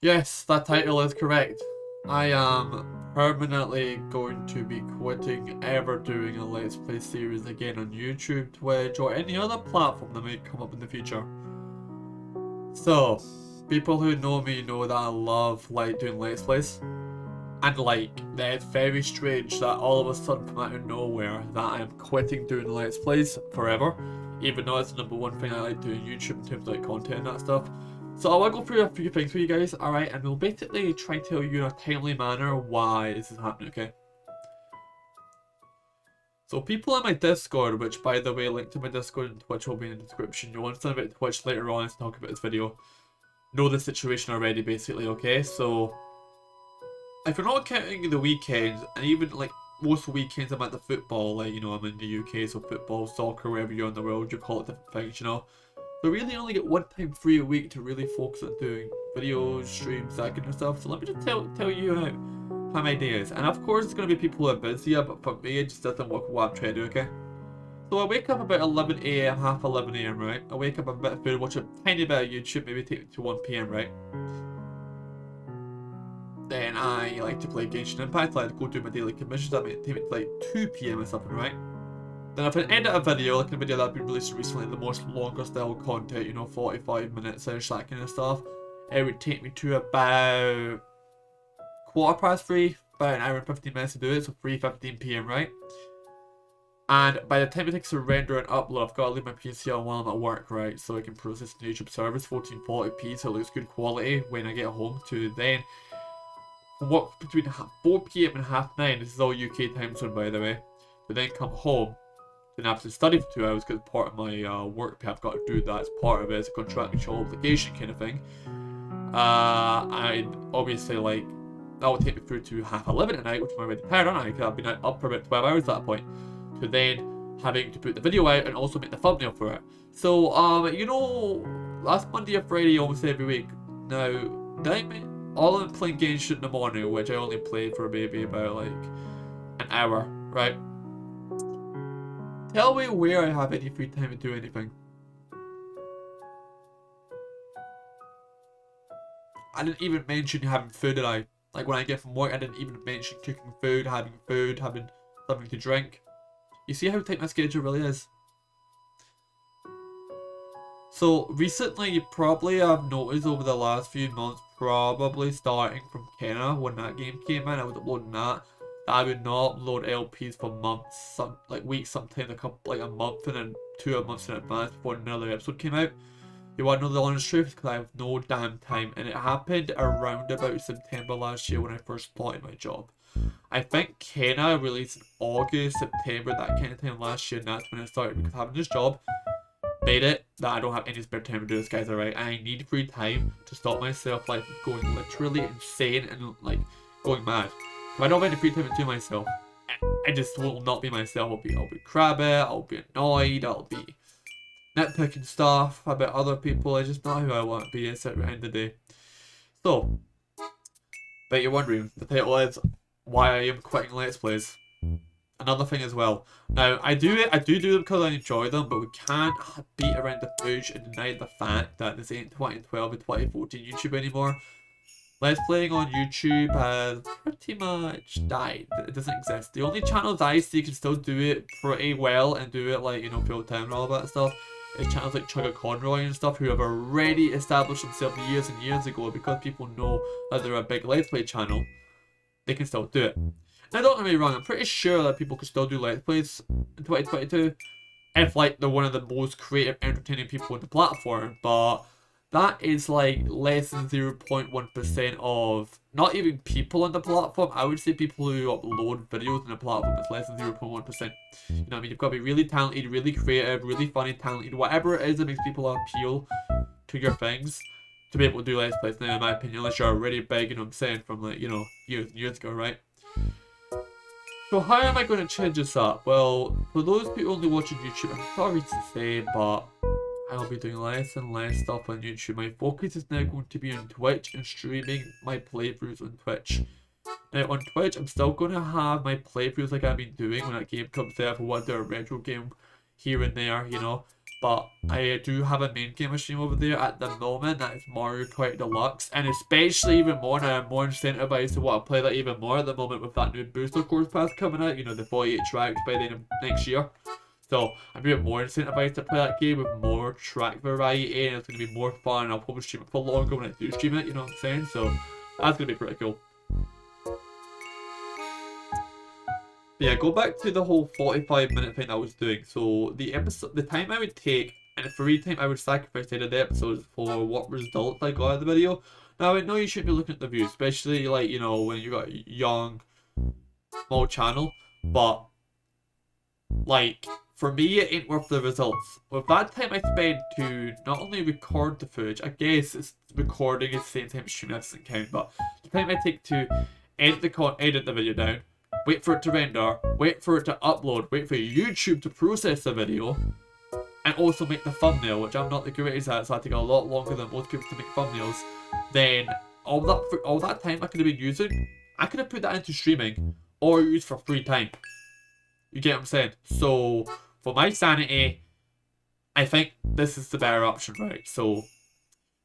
Yes, that title is correct. I am permanently going to be quitting ever doing a Let's Play series again on YouTube, Twitch, or any other platform that may come up in the future. So, people who know me know that I love doing Let's Plays. And that it's very strange that all of a sudden from out of nowhere that I am quitting doing Let's Plays forever. Even though it's the number one thing I like doing YouTube in terms of content and that stuff. So I want to go through a few things for you guys, alright, and we'll basically try and tell you in a timely manner why this is happening, okay? So people in my Discord, which by the way, link to my Discord and Twitch will be in the description. You'll understand about Twitch later on as I talk about this video. Know the situation already basically, okay? So if you're not counting the weekends, and even most weekends I'm at the football, I'm in the UK, so football, soccer, wherever you're in the world, you call it different things. So really only get one time free a week to really focus on doing videos, streams, that kind of stuff. So let me just tell you how my day is. And of course it's going to be people who are busier, but for me it just doesn't work with what I'm trying to do, okay? So I wake up about 11 AM, half 11 AM, right? I wake up a bit of food, watch a tiny bit of YouTube, maybe take it to 1 PM, right? Then I like to play Genshin Impact, I like to go do my daily commissions, that might take it to 2 PM or something, right? Then if I edit a video, like a video that's been released recently, the most longer style content, 45 minutes-ish, that kind of stuff, it would take me to about 3:15, about an hour and 15 minutes to do it, so 3:15 PM, right? And by the time it takes to render and upload, I've got to leave my PC on while I'm at work, right? So I can process the YouTube service 1440p, so it looks good quality when I get home to then work between 4 PM and half 9. This is all UK time zone, by the way. To then come home, then I have to study for 2 hours because part of my work pay, I've got to do that as part of it. It's a contractual obligation kind of thing. And obviously, that will take me through to half 11 at night, which I'm already tired, aren't I? Because I've been up for about 12 hours at that point. To then having to put the video out and also make the thumbnail for it. So, last Monday or Friday, almost every week. Now, all I'm playing Genshin in the morning, which I only play for maybe about an hour, right? Tell me where I have any free time to do anything. I didn't even mention having food, did I? Like when I get from work, I didn't even mention cooking food, having something to drink. You see how tight my schedule really is? So recently, you probably have noticed over the last few months, probably starting from Kenna when that game came in, I was uploading that. I would not upload LPs for months, weeks, sometimes a month and then 2 months in advance before another episode came out. You want to know the honest truth? Because I have no damn time, and it happened around about September last year when I first started my job. I think Kenna released in August, September, that kind of time last year, and that's when I started, because having this job made it that I don't have any spare time to do this, guys, alright? I need free time to stop myself going literally insane and going mad. If I don't have any free time to do myself, I just will not be myself. I'll be crabby, I'll be annoyed, I'll be nitpicking stuff about other people. It's just not who I want to be at the end of the day. So, but you're wondering, the title is why I am quitting Let's Plays. Another thing as well. Now, I do them because I enjoy them, but we can't beat around the bush and deny the fact that this ain't 2012 and 2014 YouTube anymore. Let's Playing on YouTube has pretty much died. It doesn't exist. The only channels I see can still do it pretty well and do it full time and all that stuff is channels like Chugga Conroy and stuff who have already established themselves years and years ago because people know that they're a big Let's Play channel. They can still do it. Now don't get me wrong, I'm pretty sure that people can still do Let's Plays in 2022 if they're one of the most creative, entertaining people on the platform, but that is less than 0.1% of not even people on the platform. I would say people who upload videos on the platform is less than 0.1%. You know what I mean? You've got to be really talented, really creative, really funny, talented, whatever it is that makes people appeal to your things to be able to do Let's Plays. Now, in my opinion, unless you're already big, you know what I'm saying, from years and years ago, right? So how am I going to change this up? Well, for those people only watching YouTube, I'm sorry to say, but I'll be doing less and less stuff on YouTube. My focus is now going to be on Twitch and streaming my playthroughs on Twitch. Now on Twitch, I'm still going to have my playthroughs like I've been doing when that game comes out. If I want to do a retro game here and there, but I do have a main game stream over there at the moment. That is Mario Kart Deluxe, and especially even more now, I'm more incentivized to want to play that even more at the moment with that new booster course pass coming out. You know, the 48 tracks by the end of next year. So I'm even more incentivized to play that game with more track variety, and it's going to be more fun. I'll probably stream it for longer when I do stream it, you know what I'm saying? So that's going to be pretty cool. But yeah, go back to the whole 45-minute thing I was doing. So the time I would take, and the free time I would sacrifice out of the episodes for what results I got out of the video. Now I know you shouldn't be looking at the views, especially like, you know, when you got a young, small channel, but like, for me, it ain't worth the results. With that time I spend to not only record the footage, I guess it's recording at the same time streaming, that doesn't count, but the time I take to edit the video down, wait for it to render, wait for it to upload, wait for YouTube to process the video, and also make the thumbnail, which I'm not the greatest at, so I take a lot longer than most people to make thumbnails, then all that time I could have been using, I could have put that into streaming, or used for free time. You get what I'm saying? So, for my sanity, I think this is the better option, right? So,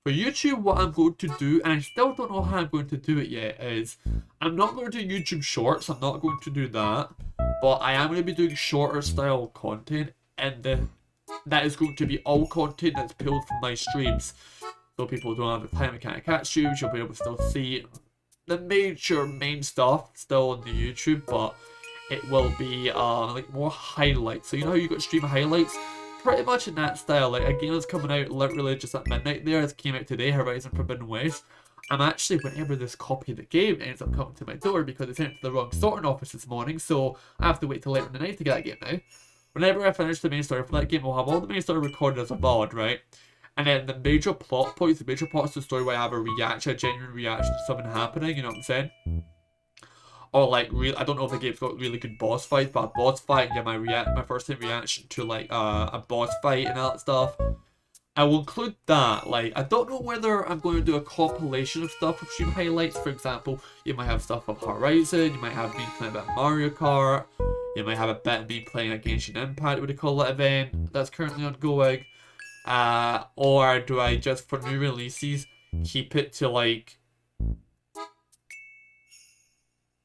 for YouTube, what I'm going to do, and I still don't know how I'm going to do it yet, is I'm not going to do YouTube Shorts, I'm not going to do that, but I am going to be doing shorter style content, and that is going to be all content that's pulled from my streams. So people don't have the time to kind of catch streams, you'll be able to still see the main stuff still on the YouTube, but it will be like more highlights. So you know how you got stream highlights? Pretty much in that style. Like a game that's coming out literally just at midnight there, it came out today, Horizon Forbidden West. I'm actually, whenever this copy of the game ends up coming to my door, because it's sent to the wrong sorting office this morning, so I have to wait till later in the night to get that game now. Whenever I finish the main story for that game, I'll have all the main story recorded as a VOD, right? And then the major plot points, the major parts of the story where I have a genuine reaction to something happening, you know what I'm saying? Or like, I don't know if the game's got really good boss fights, but a boss fight and get my first time reaction to like a boss fight and all that stuff. I will include that. Like, I don't know whether I'm going to do a compilation of stuff with stream highlights. For example, you might have stuff of Horizon, you might have me playing a bit of Mario Kart, you might have a bit of me playing a Genshin Impact, what do you call that event that's currently ongoing. Or do I just, for new releases, keep it to like,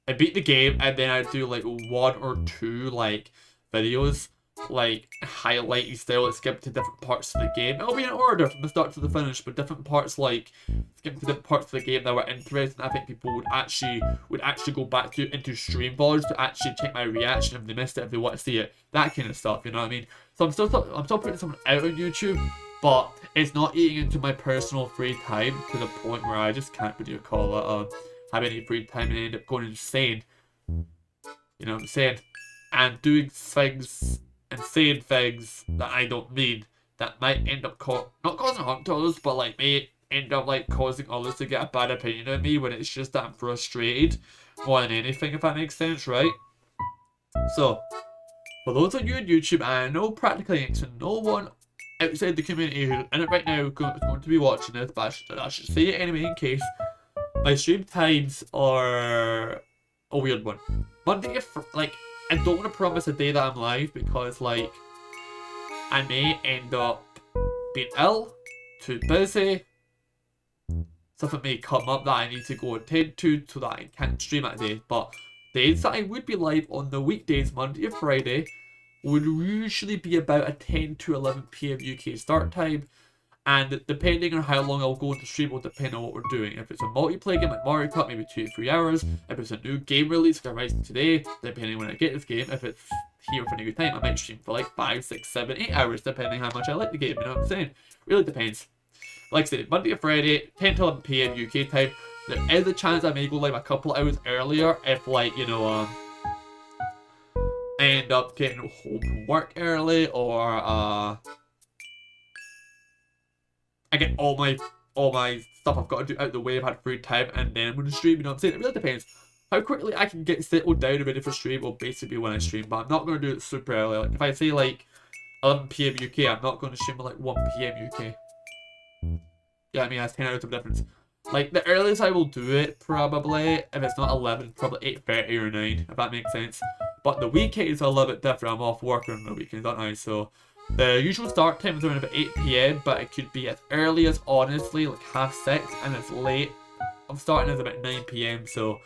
I beat the game and then I do like 1 or 2 like videos, like highlighty style, like skip to different parts of the game. It'll be in order from the start to the finish, but different parts, like skip to different parts of the game that were interesting. I think people would actually go back to into stream VODs to actually check my reaction if they missed it, if they want to see it, that kind of stuff. You know what I mean? So I'm still putting something out on YouTube, but it's not eating into my personal free time to the point where I just can't really call it have any free time and end up going insane. You know what I'm saying? And doing things and saying things that I don't mean, that might end up not causing harm to others, but like may end up like causing others to get a bad opinion of me when it's just that I'm frustrated more than anything, if that makes sense, right? So, for those of you on YouTube, I know practically no one outside the community who's in it right now is going to be watching this, but I should say it anyway in case. My stream times are a weird one. Monday, like, I don't want to promise a day that I'm live because, like, I may end up being ill, too busy, something may come up that I need to go attend to so that I can't stream that day. But days that I would be live on the weekdays, Monday or Friday, would usually be about a 10 to 11 PM UK start time. And depending on how long I'll go into stream will depend on what we're doing. If it's a multiplayer game like Mario Kart, maybe 2 to 3 hours. If it's a new game release like Horizon today, depending on when I get this game. If it's here for a new time, I might stream for like 5, 6, 7, 8 hours, depending how much I like the game, you know what I'm saying? Really depends. Like I said, Monday to Friday, 10 to 11 PM UK time. There is a chance I may go live a couple hours earlier if, like, you know, I end up getting home from work early, or I get all my stuff I've got to do out the way, I've had free time, and then I'm going to stream, you know what I'm saying? It really depends. How quickly I can get settled down and ready for stream will basically be when I stream, but I'm not going to do it super early. Like, if I say, like, 11 PM UK, I'm not going to stream at, like, 1 PM UK. Yeah, I mean, that's 10 hours of difference. Like, the earliest I will do it, probably, if it's not 11, probably 8:30 or 9, if that makes sense. But the weekends are a little bit different. I'm off work on the weekends, aren't I? So, The usual start time is around about 8 PM, but it could be as early as, honestly, like 6:30, and as late I'm starting as about 9 PM. So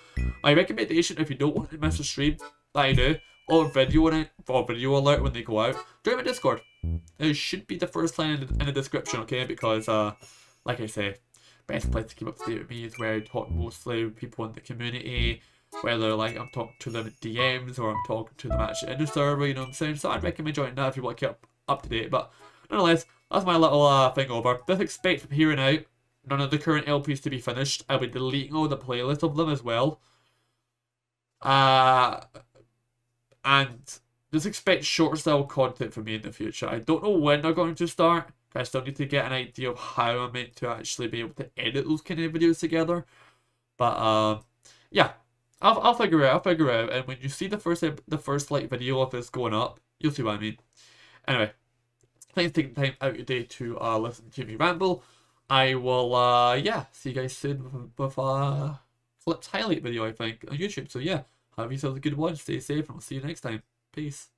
my recommendation, if you don't want to miss a stream that I do, or video alert when they go out, join my Discord. It should be the first line in the description, okay? Because like I say, best place to keep up to date with me is where I talk mostly with people in the community, whether like I'm talking to them in DMs or I'm talking to them actually in the server, you know what I'm saying? So I'd recommend joining that if you want to keep up to date. But nonetheless, that's my little thing over. Just expect from here on out none of the current LPs to be finished. I'll be deleting all the playlist of them as well. And just expect shorter style content from me in the future. I don't know when they're going to start. I still need to get an idea of how I'm meant to actually be able to edit those kind of videos together. But yeah, I'll figure it out. I'll figure it out. And when you see the first like video of this going up, you'll see what I mean. Anyway, thanks for taking time out your day to listen to me ramble. I will yeah, see you guys soon with Flip's highlight video, I think, on YouTube. So yeah, have yourselves a good one. Stay safe, and I'll see you next time. Peace.